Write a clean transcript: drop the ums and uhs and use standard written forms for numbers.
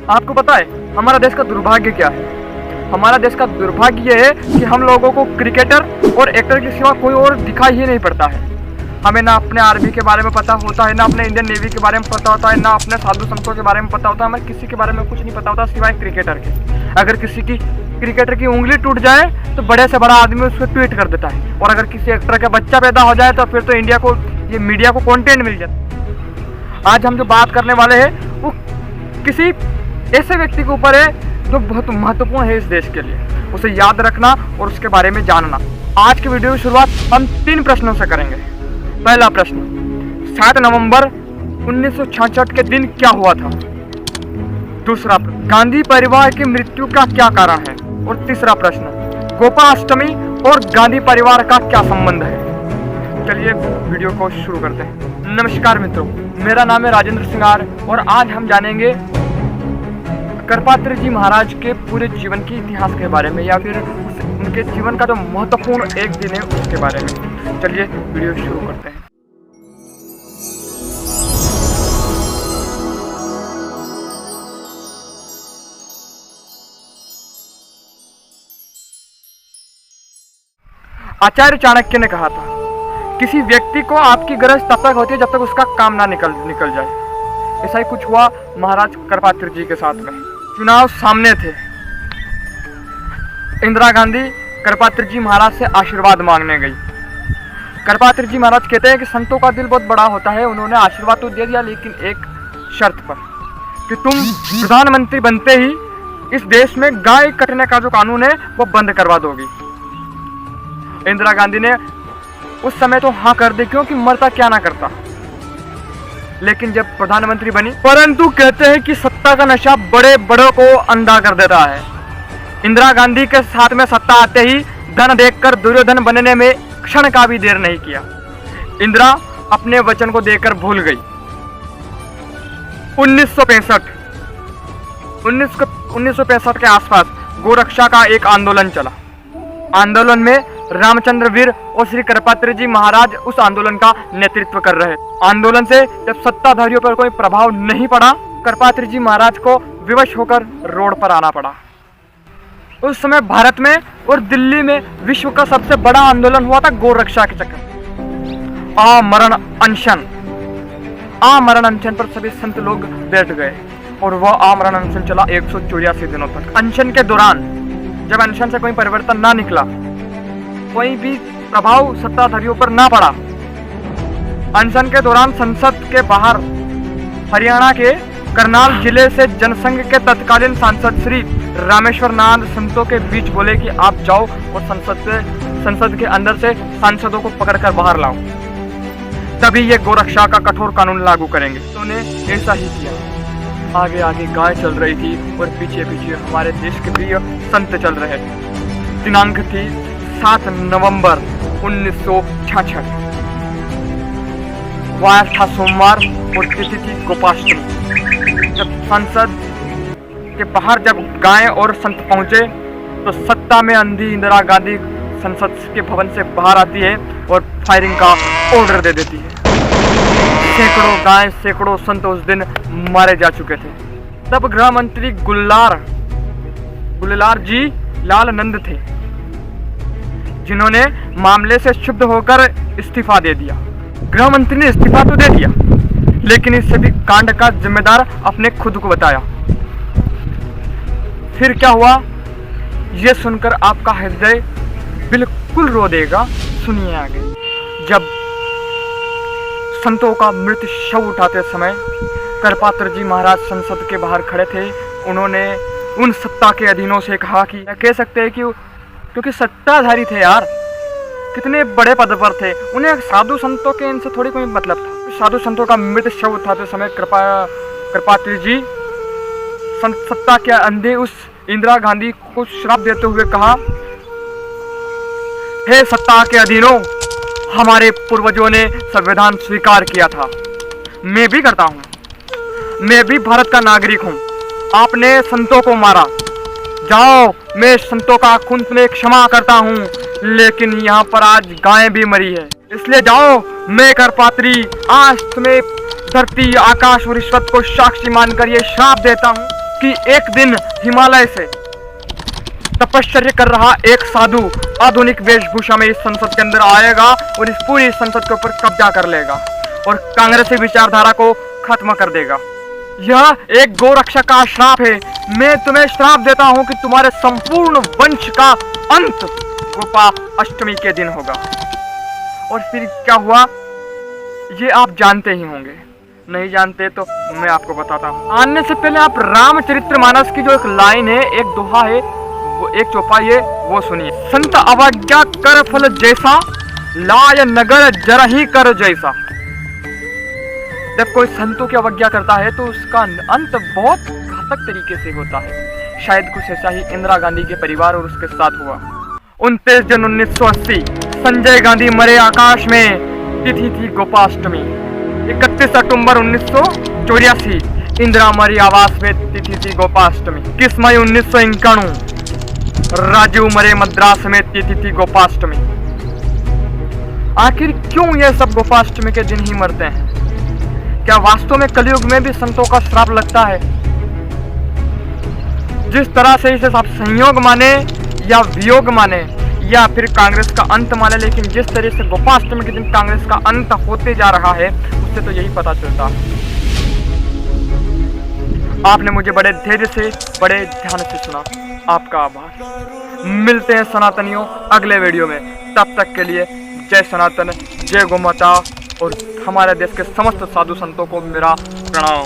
आपको पता है हमारा देश का दुर्भाग्य क्या है? हमारा देश का दुर्भाग्य ये है कि हम लोगों को क्रिकेटर और एक्टर के सिवा कोई और दिखाई ही नहीं पड़ता है। हमें ना अपने आर्मी के बारे में पता होता है, ना अपने इंडियन नेवी के बारे में पता होता है, ना अपने साधु संतों के बारे में पता होता है। हमें किसी के बारे में कुछ नहीं पता होता सिवाय क्रिकेटर के। अगर किसी की क्रिकेटर की उंगली टूट जाए तो बड़े से बड़ा आदमी उसको ट्वीट कर देता है, और अगर किसी एक्टर का बच्चा पैदा हो जाए तो फिर तो इंडिया को, ये मीडिया को कंटेंट मिल जाता है। आज हम जो बात करने वाले हैं वो किसी ऐसे व्यक्ति के ऊपर है जो बहुत महत्वपूर्ण है इस देश के लिए, उसे याद रखना और उसके बारे में जानना। आज की वीडियो की शुरुआत हम 3 प्रश्नों से करेंगे। पहला प्रश्न, 7 नवंबर 1966 के दिन क्या हुआ था? दूसरा प्रश्न, गांधी परिवार की मृत्यु का क्या कारण है? और तीसरा प्रश्न, गोपाष्टमी और गांधी परिवार का क्या संबंध है? चलिए वीडियो को शुरू करते हैं। नमस्कार मित्रों, मेरा नाम है राजेंद्र सिंगार और आज हम जानेंगे करपात्र जी महाराज के पूरे जीवन के इतिहास के बारे में, या फिर उनके जीवन का जो महत्वपूर्ण एक दिन है उसके बारे में। चलिए वीडियो शुरू करते हैं। आचार्य चाणक्य ने कहा था, किसी व्यक्ति को आपकी गरज तब तक होती है जब तक उसका काम ना निकल जाए। ऐसा ही कुछ हुआ महाराज करपात्र जी के साथ में। चुनाव सामने थे। इंदिरा गांधी करपात्र जी महाराज से आशीर्वाद मांगने गई। करपात्र जी महाराज कहते हैं कि संतों का दिल बहुत बड़ा होता है। उन्होंने आशीर्वाद तो दे दिया, लेकिन एक शर्त पर, कि तुम प्रधानमंत्री बनते ही इस देश में गाय कटने का जो कानून है वो बंद करवा दोगी। इंदिरा गांधी ने उस समय तो हाँ कर दी, क्योंकि मरता क्या ना करता। लेकिन जब प्रधानमंत्री बनी, परंतु कहते हैं कि सत्ता का नशा बड़े बड़ों को अंधा कर देता है। इंदिरा गांधी के साथ में सत्ता आते ही धन देखकर दुर्योधन बनने में क्षण का भी देर नहीं किया। इंदिरा अपने वचन को देकर भूल गई। 1965 के आसपास गोरक्षा का एक आंदोलन चला। आंदोलन में रामचंद्र वीर और श्री करपात्र जी महाराज उस आंदोलन का नेतृत्व कर रहे। आंदोलन से जब सत्ताधारियों पर कोई प्रभाव नहीं पड़ा, करपात्र जी महाराज को विवश होकर रोड पर आना पड़ा। उस समय भारत में और दिल्ली में विश्व का सबसे बड़ा आंदोलन हुआ था गोरक्षा के चक्कर। आमरण अनशन पर सभी संत लोग बैठ गए और वह आमरण अनशन चला 184 दिनों तक। अनशन के दौरान जब अनशन से कोई परिवर्तन ना निकला, कोई भी प्रभाव सत्ताधारियों पर ना पड़ा, अनशन के दौरान संसद के बाहर हरियाणा के करनाल जिले से जनसंघ के तत्कालीन सांसद श्री रामेश्वर नाथ संतों के बीच बोले कि आप जाओ और संसद के अंदर से सांसदों को पकड़कर बाहर लाओ, तभी ये गोरक्षा का कठोर कानून लागू करेंगे। तो ने ऐसा ही किया। आगे आगे गाय चल रही थी और पीछे पीछे हमारे देश के प्रिय संत चल रहे थे। दिनांक थी 7 नवंबर 1966। वार था सोमवार और तिथि थी गोपाष्टमी। जब संसद के बाहर जब गाय और संत पहुंचे तो सत्ता में अंधी इंदिरा गांधी संसद के भवन से बाहर आती है और फायरिंग का ऑर्डर दे देती है। सैकड़ों गाय, सैकड़ों संत उस दिन मारे जा चुके थे। तब गृह मंत्री गुल्लार जी लाल नंद थे, जिन्होंने मामले से क्षुब्ध होकर इस्तीफा दे दिया। गृह मंत्री ने इस्तीफा तो दे दिया, लेकिन इस सभी कांड का जिम्मेदार अपने खुद को बताया। फिर क्या हुआ, यह सुनकर आपका हृदय बिल्कुल रो देगा। सुनिए आगे। जब संतों का मृत शव उठाते समय करपात्र जी महाराज संसद के बाहर खड़े थे, उन्होंने उन सत्ता के अधीनों से कहा कि कह सकते हैं कि क्योंकि सत्ताधारी थे यार, कितने बड़े पद पर थे, उन्हें साधु संतों के इनसे थोड़ी कोई मतलब था। साधु संतों का मृत शव उठाते समय करपात्र जी सत्ता के अंधे उस इंदिरा गांधी को श्राप देते हुए कहा, हे सत्ता के अधीनों, हमारे पूर्वजों ने संविधान स्वीकार किया था, मैं भी करता हूँ, मैं भी भारत का नागरिक हूँ। आपने संतों को मारा, जाओ, मैं संतों का खून में क्षमा करता हूँ, लेकिन यहाँ पर आज गाय भी मरी है, इसलिए जाओ, मैं करपात्री आज तुम्हें धरती, आकाश और ईश्वर को साक्षी मानकर ये श्राप देता हूँ कि एक दिन हिमालय से तपश्चर्या कर रहा एक साधु आधुनिक वेशभूषा में इस संसद के अंदर आएगा और इस पूरी संसद के ऊपर कब्जा कर लेगा और कांग्रेसी विचारधारा को खत्म कर देगा। यह एक गोरक्षा का श्राप है। मैं तुम्हें श्राप देता हूं कि तुम्हारे संपूर्ण वंश का अंत गोपाष्टमी के दिन होगा। और फिर क्या हुआ ये आप जानते ही होंगे, नहीं जानते तो मैं आपको बताता हूँ। आने से पहले आप रामचरितमानस की जो एक लाइन है, एक दोहा है, वो एक चौपाई है, वो सुनिए। संत अवज्ञा कर फल जैसा, लाय नगर जरही कर जैसा। जब कोई संतों की अवज्ञा करता है तो उसका अंत बहुत घातक तरीके से होता है। शायद कुछ ऐसा ही इंदिरा गांधी के परिवार और उसके साथ हुआ। 29 जन 1980 संजय गांधी मरे आकाश में, तिथि थी गोपाष्टमी। 31 अक्टूबर 1984 इंदिरा मरी आवास में, तिथि थी गोपाष्टमी। 21 मई 1991 राजीव मरे मद्रास में, तिथि थी गोपाष्टमी। आखिर क्यों ये सब गोपाष्टमी के दिन ही मरते हैं? क्या वास्तव में कलयुग में भी संतों का श्राप लगता है? जिस तरह से इसे आप संयोग माने या वियोग माने या फिर कांग्रेस का अंत माने, लेकिन जिस तरह से गोपाष्टमी के दिन कांग्रेस का अंत होते जा रहा है उससे तो यही पता चलता है। आपने मुझे बड़े धैर्य से, बड़े ध्यान से सुना, आपका आभार। मिलते हैं सनातनियों अगले वीडियो में। तब तक के लिए जय सनातन, जय गौ माता और हमारे देश के समस्त साधु संतों को मेरा प्रणाम।